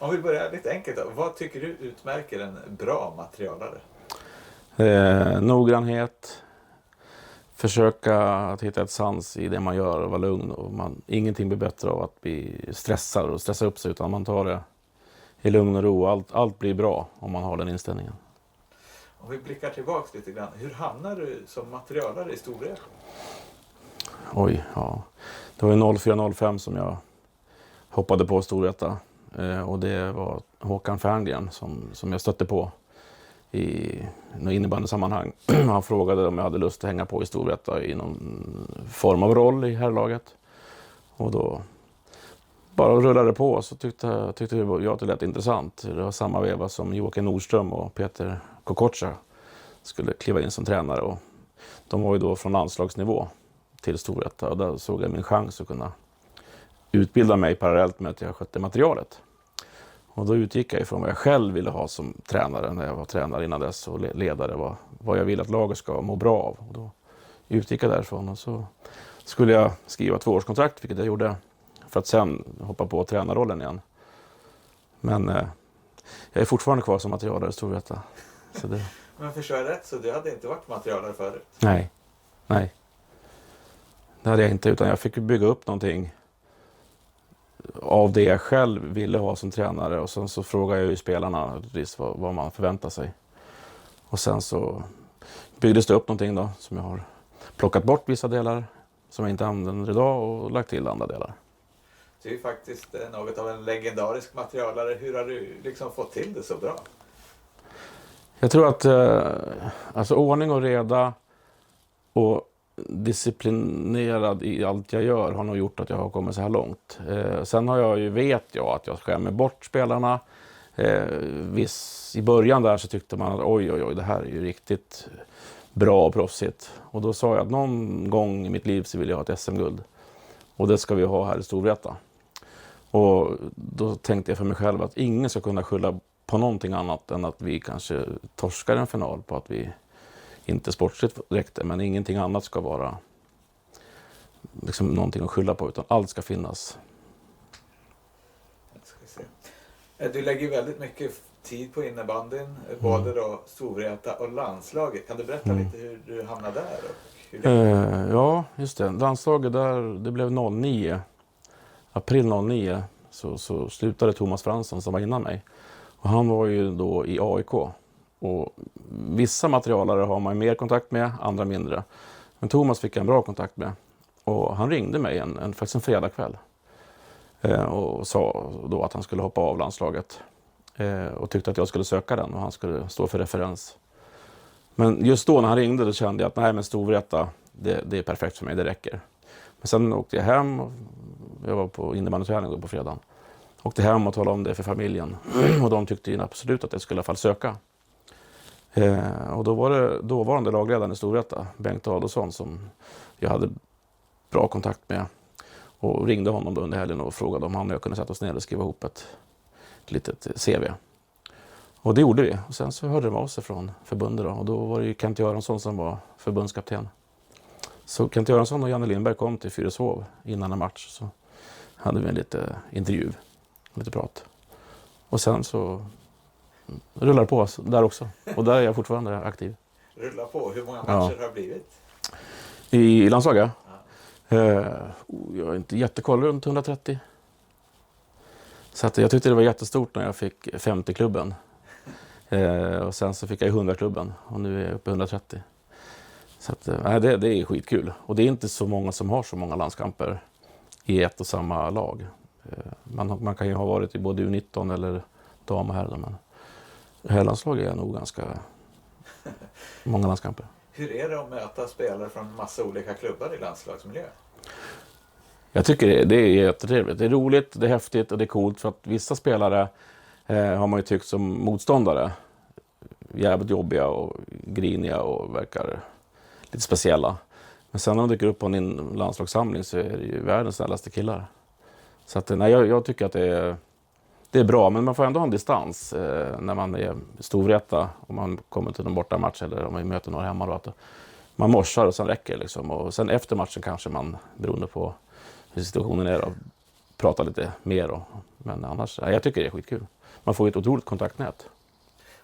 Om vi börjar lite enkelt då. Vad tycker du utmärker en bra materialare? Noggrannhet. Försöka att hitta ett sans i det man gör och vara lugn. Och ingenting blir bättre av att bli stressad och stressa upp sig, utan man tar det i lugn och ro. Allt blir bra om man har den inställningen. Om vi blickar tillbaka lite grann. Hur hamnar du som materialare i Storvreta? Oj, ja. Det var ju 04-05 som jag hoppade på Storvreta. Och det var Håkan Ferngren som jag stötte på i något innebandysammanhang. Han frågade om jag hade lust att hänga på i Storvreta i någon form av roll i herrlaget. Och då bara rullade på, så tyckte jag att det lät intressant. Det var samma veva som Joakim Nordström och Peter Kokocha skulle kliva in som tränare. Och de var ju då från landslagsnivå till Storvreta, och där såg jag min chans att kunna utbilda mig parallellt med att jag skötte materialet. Och då utgick jag ifrån vad jag själv ville ha som tränare när jag var tränare innan dess, och ledare, vad jag ville att laget ska må bra av. Och då utgick jag därifrån, och så skulle jag skriva 2-årskontrakt, vilket jag gjorde, för att sen hoppa på tränarrollen igen. Men jag är fortfarande kvar som materialare i Storvreta. Men förstår jag rätt, så du hade inte varit materialare förut? Nej. Det hade jag inte, utan jag fick bygga upp någonting av det jag själv ville ha som tränare. Och sen så frågade jag ju spelarna vad man förväntar sig. Och sen så byggdes det upp någonting då, som jag har plockat bort vissa delar som jag inte använder idag och lagt till andra delar. Du är ju faktiskt något av en legendarisk materialare. Hur har du liksom fått till det så bra? Jag tror att alltså ordning och reda och disciplinerad i allt jag gör har nog gjort att jag har kommit så här långt. Sen har vet jag att jag skämmer bort spelarna. I början där så tyckte man att oj, det här är ju riktigt bra och proffsigt. Och då sa jag att någon gång i mitt liv så vill jag ha ett SM-guld. Och det ska vi ha här i Storvreta. Och då tänkte jag för mig själv att ingen ska kunna skylla på någonting annat än att vi kanske torskar en final på att vi inte sportsligt räckte, men ingenting annat ska vara liksom någonting att skylla på, utan allt ska finnas. Du lägger väldigt mycket tid på innebandyn, både då Storvreta och landslaget. Kan du berätta lite hur du hamnade där? Och hur ja, just det. Landslaget där, det blev 09. April 09 så slutade Thomas Fransson som var innan mig. Och han var ju då i AIK. Och vissa materialare har man mer kontakt med, andra mindre. Men Thomas fick jag en bra kontakt med. Och han ringde mig faktiskt en fredagkväll. Och sa då att han skulle hoppa av landslaget. Och tyckte att jag skulle söka den och han skulle stå för referens. Men just då när han ringde då kände jag att nej, men Storvreta, det är perfekt för mig, det räcker. Men sen åkte jag hem, och jag var på innebandyträning då på fredagen. Åkte hem och talade om det för familjen. Och de tyckte ju absolut att jag skulle i alla fall söka. Och då var det dåvarande lagledaren i Storvreta, Bengt Adolfsson, som jag hade bra kontakt med. Och ringde honom då under helgen och frågade om han och jag kunde sätta oss ner och skriva ihop ett litet CV. Och det gjorde vi. Och sen så hörde de av sig från förbundet då. Och då var det ju Kent Göransson som var förbundskapten. Så Kent Göransson och Janne Lindberg kom till Fyrishov innan en match. Så hade vi en lite intervju, lite prat. Och sen så rullar på där också. Och där är jag fortfarande aktiv. Rullar på? Hur många matcher har det blivit? I landslaget? Jag är inte jättekoll, runt 130. Så att jag tyckte det var jättestort när jag fick 50-klubben. Och sen så fick jag 100-klubben. Och nu är jag uppe i 130. Så att, det är skitkul. Och det är inte så många som har så många landskamper i ett och samma lag. Man kan ju ha varit i både U19 eller dam och herr. Men herrlandslaget är nog ganska många landskamper. Hur är det att möta spelare från massa olika klubbar i landslagsmiljö? Jag tycker det är jättetrevligt. Det är roligt, det är häftigt och det är coolt, för att vissa spelare har man ju tyckt som motståndare jävligt jobbiga och griniga och verkar lite speciella. Men sen när de dyker upp på en landslagssamling så är det ju världens snällaste killar. Så att, nej, jag tycker att det är bra, men man får ändå ha en distans när man är Storvreta, om man kommer till en borta match eller om man möter några hemma. Då, att man morsar och sen räcker liksom. Och sen efter matchen kanske man, beroende på hur situationen är, då, prata lite mer. Men annars, jag tycker det är skitkul. Man får ett otroligt kontaktnät.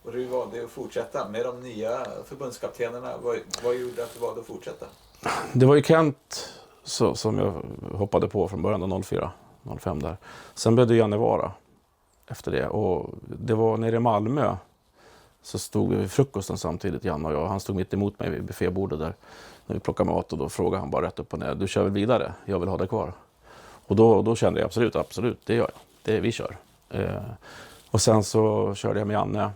Och du valde att fortsätta med de nya förbundskaptenerna. Vad gjorde att du valde att fortsätta? Det var ju Kent som jag hoppade på från början, 04-05 där. Sen blev det Janne Vara efter det. Och det var nere i Malmö så stod vi vid frukosten samtidigt, Janne och jag. Han stod mitt emot mig vid buffébordet där när vi plockade mat, och då frågade han bara rätt upp och ner: du kör väl vidare? Jag vill ha det kvar. Och då kände jag absolut, det gör jag. Vi kör. Och sen så körde jag med Janne.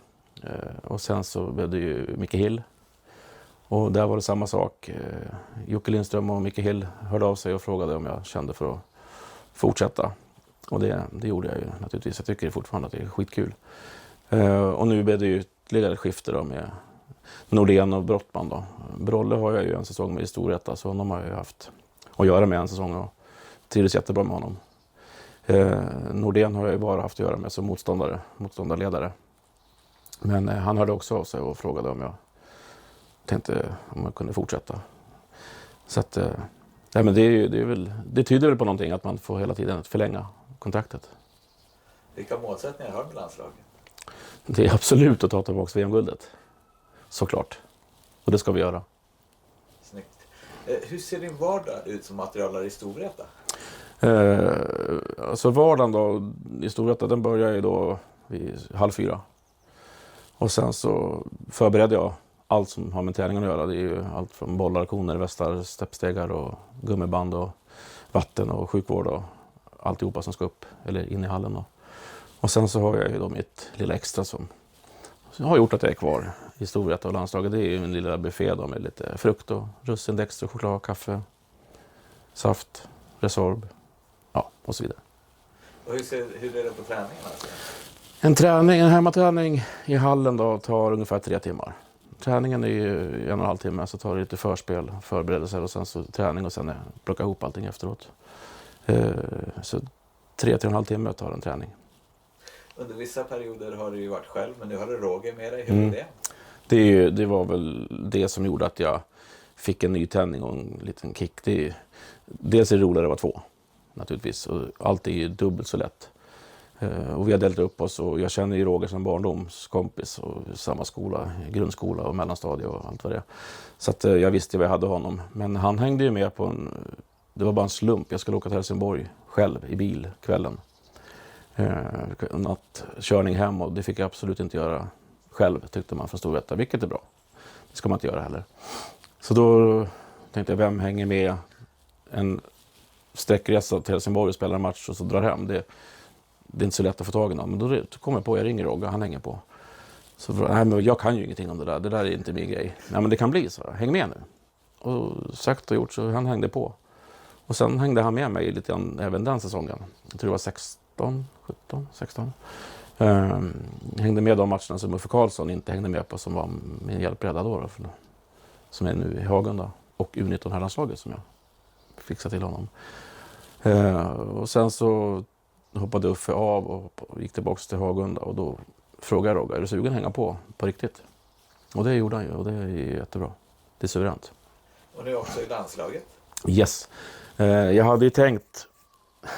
Och sen så blev det ju Micke Hill. Och där var det samma sak. Jocke Lindström och Micke Hill hörde av sig och frågade om jag kände för att fortsätta. Och det gjorde jag ju naturligtvis. Jag tycker fortfarande att det är skitkul. Och nu blev det ju ytterligare skifte då med Nordén och Brottman då. Brolle har jag ju en säsong med i Storvreta, så honom har jag ju haft att göra med en säsong och trivdes jättebra med honom. Nordén har jag ju bara haft att göra med som motståndarledare. Men han hörde också av sig och frågade om jag tänkte om jag kunde fortsätta. Så att, men det tyder väl på någonting att man får hela tiden förlänga kontraktet. Vilka målsättningar har du med landslaget? Det är absolut att ta tillbaka VM-guldet. Såklart. Och det ska vi göra. Snyggt. Hur ser din vardag ut som materialare i Storvreta? Alltså vardagen då i Storvreta, den börjar ju då vid 3:30. Och sen så förbereder jag allt som har med träningen att göra. Det är ju allt från bollar, koner, västar, steppstegar och gummiband och vatten och sjukvård och alltihopa som ska upp eller in i hallen då. Och sen så har jag ju då mitt lilla extra som har gjort att jag är kvar i Storvreta och landslaget. Det är ju min lilla buffé då med lite frukt och russin, dexter, choklad, kaffe, saft, Resorb, ja, och så vidare. Och hur är det på träningen alltså? En hemmaträning i hallen då tar ungefär 3 timmar. Träningen är ju 1,5 timme, så tar det lite förspel, förberedelser och sen så träning och sen plocka ihop allting efteråt. Så 3,5 timmar tar en träning. Under vissa perioder har du ju varit själv, men nu har du Roger med dig. Hur är det? Det var väl det som gjorde att jag fick en ny tändning och en liten kick. Dels är det roligare att vara 2, naturligtvis. Och allt är ju dubbelt så lätt. Och vi har delat upp oss, och jag känner ju Roger som barndomskompis och samma skola, grundskola och mellanstadie och allt vad det är. Så att jag visste vad jag hade honom. Men han hängde ju med på det var bara en slump. Jag skulle åka till Helsingborg själv i bil kvällen. Nattkörning hem, och det fick jag absolut inte göra själv, tyckte man från Storvreta, vilket är bra. Det ska man inte göra heller. Så då tänkte jag, vem hänger med en sträckresa till Helsingborg och spelar en match och så drar hem? Det är inte så lätt att få tag i någon. Men då kom jag på, jag ringer Roger, han hänger på. Så men jag kan ju ingenting om det där är inte min grej. Nej, men det kan bli så, häng med nu. Och sagt och gjort, så han hängde på. Och sen hängde han med mig lite grann även den säsongen. Jag tror det var 16. Hängde med de matcherna som Uffe Karlsson inte hängde med på, som var min hjälpreda då, som är nu i Hagunda, och U19 herrlandslaget som jag fixade till honom. Och sen så hoppade Uffe av och gick tillbaka till Hagunda, och då frågade jag Roger, är du sugen att hänga på riktigt? Och det gjorde han ju, och det är jättebra. Det är suveränt. Och nu också i landslaget? Yes. Jag hade ju tänkt,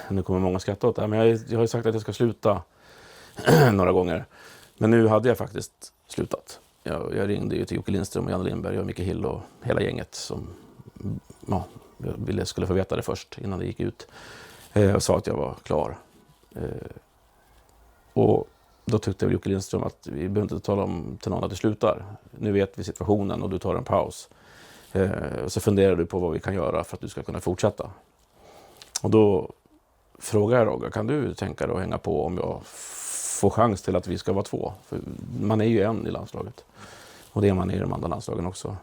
nu kommer många skratta åt det här, men jag har ju sagt att jag ska sluta några gånger. Men nu hade jag faktiskt slutat. Jag ringde ju till Jocke Lindström och Janne Lindberg och Micke Hill och hela gänget som jag skulle få veta det först innan det gick ut. Och sa att jag var klar. Och då tyckte Jocke Lindström att vi behöver inte tala om till någon att du slutar. Nu vet vi situationen och du tar en paus. Så funderar du på vad vi kan göra för att du ska kunna fortsätta. Och då frågar jag Roger, kan du tänka dig att hänga på om jag får chans till att vi ska vara 2? För man är ju en i landslaget. Och det är man i de andra landslagen också.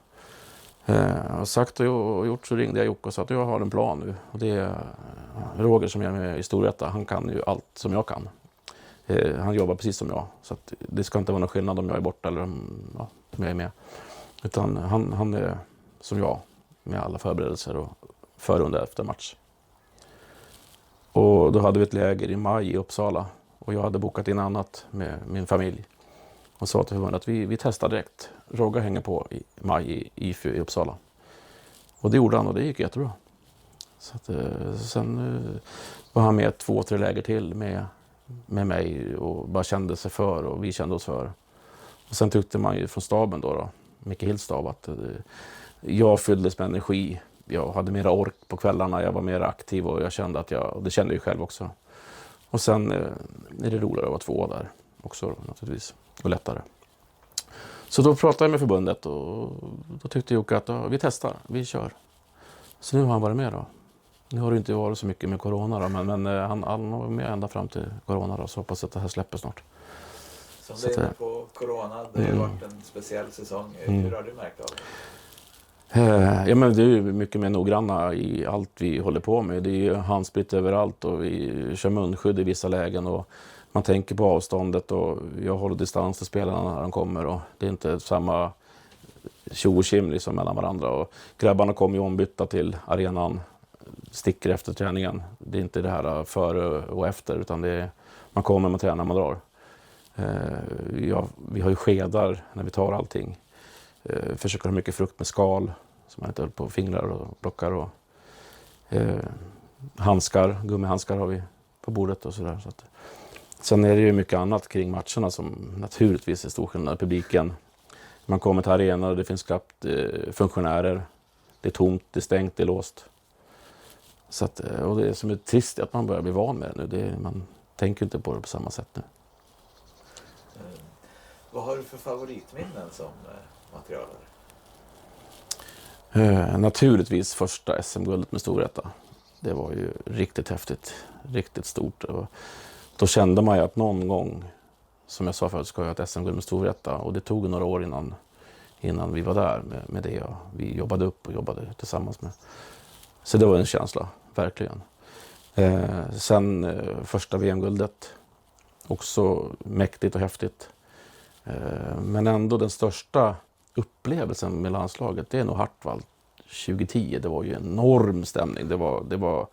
Och sagt och gjort, så ringde jag Jocke och sa att jag har en plan nu. Och det är Roger som är med i Storvreta. Han kan ju allt som jag kan. Han jobbar precis som jag. Så att det ska inte vara någon skillnad om jag är borta eller om jag är med. Utan han är som jag med alla förberedelser och före, under, efter match. Och då hade vi ett läger i maj i Uppsala. Och jag hade bokat in annat med min familj. Och sa till förbundet att vi testar direkt. Roger hänger på i maj i Uppsala. Och det gjorde han, och det gick jättebra. Så att, sen var han med 2-3 läger till med mig och bara kände sig för och vi kände oss för. Och sen tyckte man ju från staben då Micke Hills stab, att jag fylldes med energi. Jag hade mera ork på kvällarna, jag var mer aktiv och jag kände att och det kände jag själv också. Och sen är det roligare att vara 2 där också naturligtvis, och lättare. Så då pratade jag med förbundet och då tyckte Jocke att vi testar, vi kör. Så nu har han varit med då. Nu har det inte varit så mycket med corona då, men han var med ända fram till corona då, så hoppas att det här släpper snart. Som det är på corona, det har varit en speciell säsong. Hur har du märkt av det? Ja, men det är ju mycket mer noggranna i allt vi håller på med. Det är ju handsprit överallt och vi kör munskydd i vissa lägen och man tänker på avståndet och jag håller distans till spelarna när de kommer och det är inte samma tjo och tjim liksom mellan varandra och grabbarna kommer ju ombytta till arenan, sticker efter träningen. Det är inte det här före och efter utan det är, man kommer, man tränar, man drar. Vi har ju skedar när vi tar allting. Försöker ha mycket frukt med skal som man inte håller på fingrar och plockar och handskar, gummihandskar har vi på bordet och sådär. Så att, sen är det ju mycket annat kring matcherna som naturligtvis är stor skillnad. Publiken, man kommer till arenan och det finns knappt funktionärer. Det är tomt, det är stängt, det är låst. Så att, och det som är trist är att man börjar bli van med det nu. Man tänker inte på det på samma sätt nu. Vad har du för favoritminnen som materialare? Naturligtvis första SM-guldet med Storvreta. Det var ju riktigt häftigt, riktigt stort. Och då kände man ju att någon gång, som jag sa förut, ska jag ha ett SM-guld med Storvreta. Och det tog några år innan vi var där med det. Och vi jobbade upp och jobbade tillsammans med. Så det var en känsla, verkligen. Sen första VM-guldet, också mäktigt och häftigt. Men ändå den största upplevelsen med landslaget, det är nog Hartwall 2010. Det var ju enorm stämning. Det var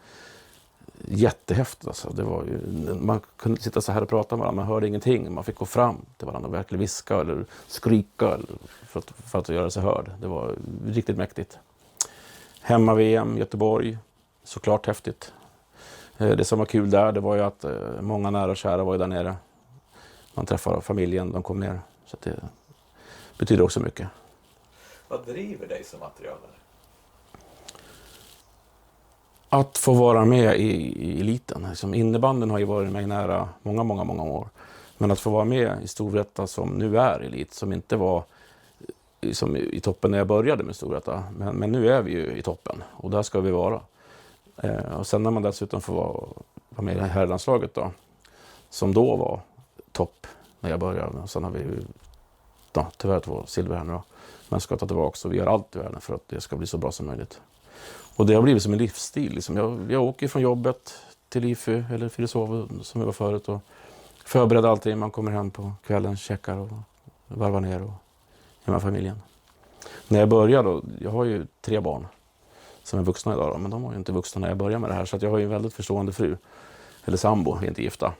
jättehäftigt. Alltså. Det var ju, man kunde sitta så här och prata med varandra, man hörde ingenting. Man fick gå fram till varandra och verkligen viska eller skrika för att göra sig hörd. Det var riktigt mäktigt. Hemma-VM, Göteborg, såklart häftigt. Det som var kul där, det var ju att många nära och kära var ju där nere. Man träffar familjen, de kom ner. Så det betyder också mycket. Vad driver dig som materialare? Att få vara med i eliten. Liksom innebanden har ju varit mig nära många år. Men att få vara med i Storvreta som nu är elit, som inte var som i toppen när jag började med Storvreta. Men nu är vi ju i toppen och där ska vi vara. Och sen när man dessutom får vara med i herrlandslaget då, som då var topp när jag började. Och sen har vi ju tyvärr 2 silver här nu då. Men ska ta tillbaka så vi gör allt i världen för att det ska bli så bra som möjligt. Och det har blivit som en livsstil. Liksom. Jag åker från jobbet till IFU eller Filosov som vi var förut och förbereder allting. Man kommer hem på kvällen, checkar och varvar ner och är med familjen. När jag började då, jag har ju 3 barn som är vuxna idag då, men de var ju inte vuxna när jag började med det här. Så att jag har ju en väldigt förstående fru, eller sambo, vi är inte gifta.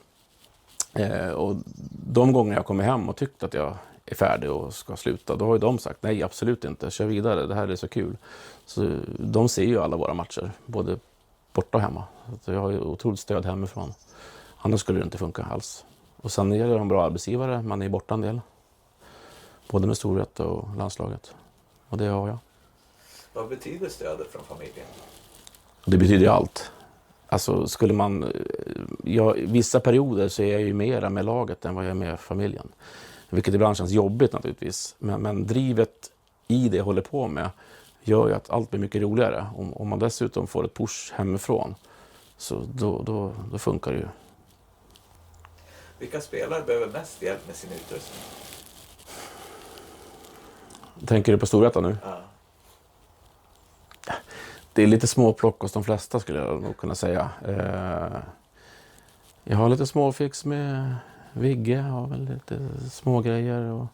Och de gånger jag kommer hem och tyckte att jag är färdig och ska sluta, då har ju de sagt nej, absolut inte, kör vidare, det här är så kul. Så de ser ju alla våra matcher, både borta och hemma. Så jag har ju otroligt stöd hemifrån. Annars skulle det inte funka alls. Och sen är det en bra arbetsgivare, man är borta en del. Både med Storvreta och landslaget. Och det har jag. Vad betyder stödet från familjen? Det betyder ju allt. Alltså skulle man... vissa perioder så är jag ju mera med laget än vad jag är med familjen. Vilket ibland känns jobbigt naturligtvis. Men drivet i det jag håller på med gör ju att allt blir mycket roligare. Om man dessutom får ett push hemifrån så då funkar det ju. Vilka spelare behöver mest hjälp med sin utrustning? Tänker du på Storvreta nu? Ja. Det är lite småplock hos de flesta skulle jag nog kunna säga. Jag har lite småfix med Vigge, har väl lite små grejer och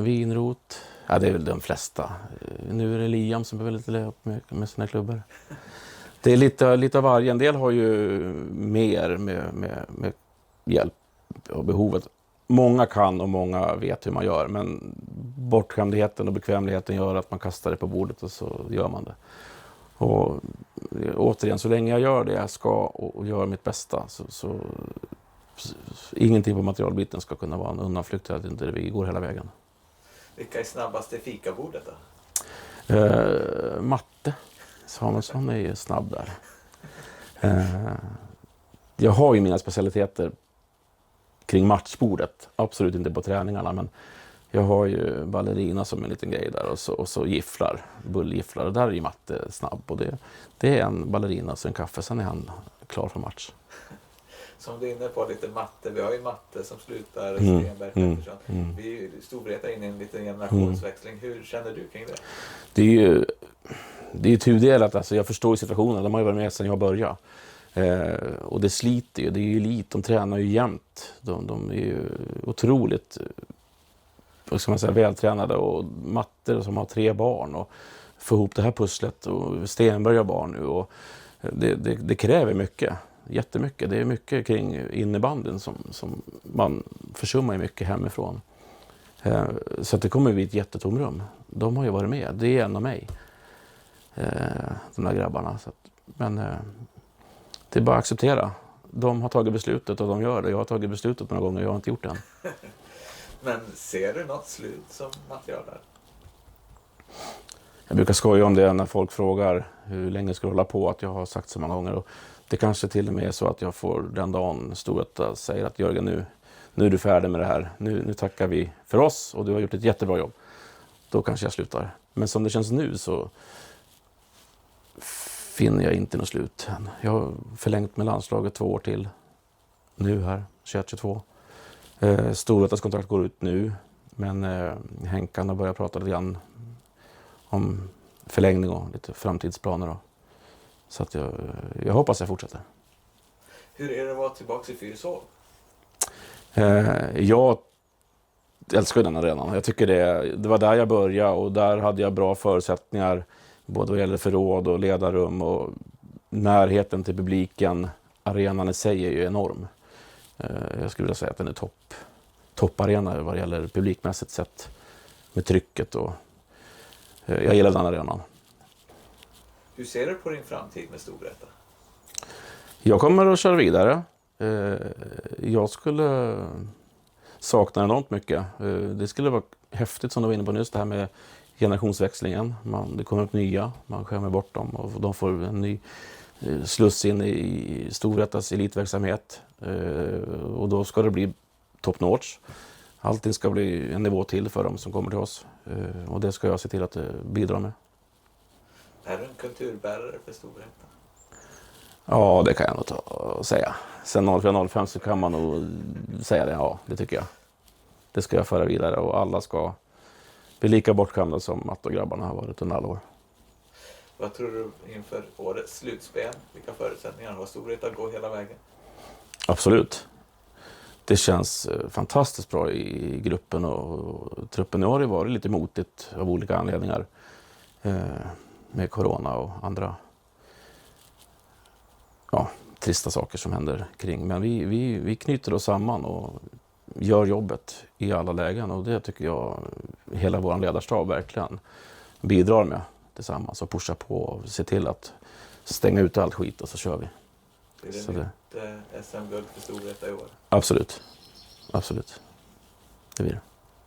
vinrot. Ja, det är väl de flesta. Nu är det Liam som behöver lite hjälp med sina klubbor. Det är lite av varje. En del har ju mer med hjälp och behovet. Många kan och många vet hur man gör, men bortskämdheten och bekvämligheten gör att man kastar det på bordet och så gör man det. Och återigen, så länge jag gör det jag ska och gör mitt bästa så ingenting på materialbiten ska kunna vara en undanflykt till att inte vi går hela vägen. Vilka är snabbast i fikabordet då? Matte Samuelsson är ju snabb där. Jag har ju mina specialiteter kring matchbordet. Absolut inte på träningarna, men jag har ju ballerina som en liten grej där och så gifflar, bullgifflar. Och där är ju Matte snabb. Och det är en ballerina och en kaffe, sen är han klar för match. Som du är inne på lite matte, vi har ju Matte som slutar, Stenberg, Pettersson. Vi är ju Storvreta inne i en liten generationsväxling. Hur känner du kring det? Det är ju tudelat, alltså jag förstår ju situationen, de har ju varit med sedan jag började. Och det sliter ju, det är ju elit, de tränar ju jämt. De är ju otroligt, vad ska man säga, vältränade, och Matte som har 3 barn och få ihop det här pusslet, och Stenberg har barn nu, och det kräver mycket. Jättemycket. Det är mycket kring innebandyn som man försummar ju mycket hemifrån. Så att det kommer bli ett jättetomrum. De har ju varit med. Det är en av mig. De där grabbarna. Men det är bara att acceptera. De har tagit beslutet och de gör det. Jag har tagit beslutet några gånger och jag har inte gjort det än. Men ser du något slut som material där? Jag brukar skoja om det när folk frågar hur länge ska du hålla på, att jag har sagt så många gånger. Och det kanske till och med är så att jag får den dagen Storvreta säger att Jörgen, nu är du färdig med det här. Nu tackar vi för oss och du har gjort ett jättebra jobb. Då kanske jag slutar. Men som det känns nu så finner jag inte något slut än. Jag har förlängt med landslaget 2 år till. Nu här, 21-22. Storvretas kontrakt går ut nu. Men Henkan har börjat prata lite grann om förlängning och lite framtidsplaner då. Så att jag hoppas jag fortsätter. Hur är det att vara tillbaka i Fyrishov? Jag älskar den arenan. Jag tycker det var där jag började och där hade jag bra förutsättningar. Både vad gäller förråd och ledarrum och närheten till publiken. Arenan i sig är ju enorm. Jag skulle vilja säga att den är topparena vad gäller publikmässigt sett. Med trycket och jag gillar den arenan. Hur ser du på din framtid med Storvreta? Jag kommer att köra vidare. Jag skulle sakna enormt mycket. Det skulle vara häftigt som du var inne på nyss, det här med generationsväxlingen. Det kommer upp nya, man skämmer bort dem och de får en ny sluss in i Storvretas elitverksamhet. Och då ska det bli top notch. Allting ska bli en nivå till för dem som kommer till oss. Och det ska jag se till att bidra med. Är du en kulturbärare för Storvreta? Ja, det kan jag nog ta och säga. Sen 04-05 så kan man nog säga det. Ja, det tycker jag. Det ska jag föra vidare och alla ska bli lika bortskämda som att grabbarna har varit under alla år. Vad tror du inför årets slutspel? Vilka förutsättningar har Storvreta att gå hela vägen? Absolut. Det känns fantastiskt bra i gruppen och truppen. Nu har det varit lite motigt av olika anledningar. Med corona och andra trista saker som händer kring. Men vi knyter oss samman och gör jobbet i alla lägen. Och det tycker jag hela vår ledarstab verkligen bidrar med tillsammans. Och pushar på och ser till att stänga ut allt skit och så kör vi. Är det nytt SM-guld för Storvreta i år? Absolut. Absolut. Det blir det.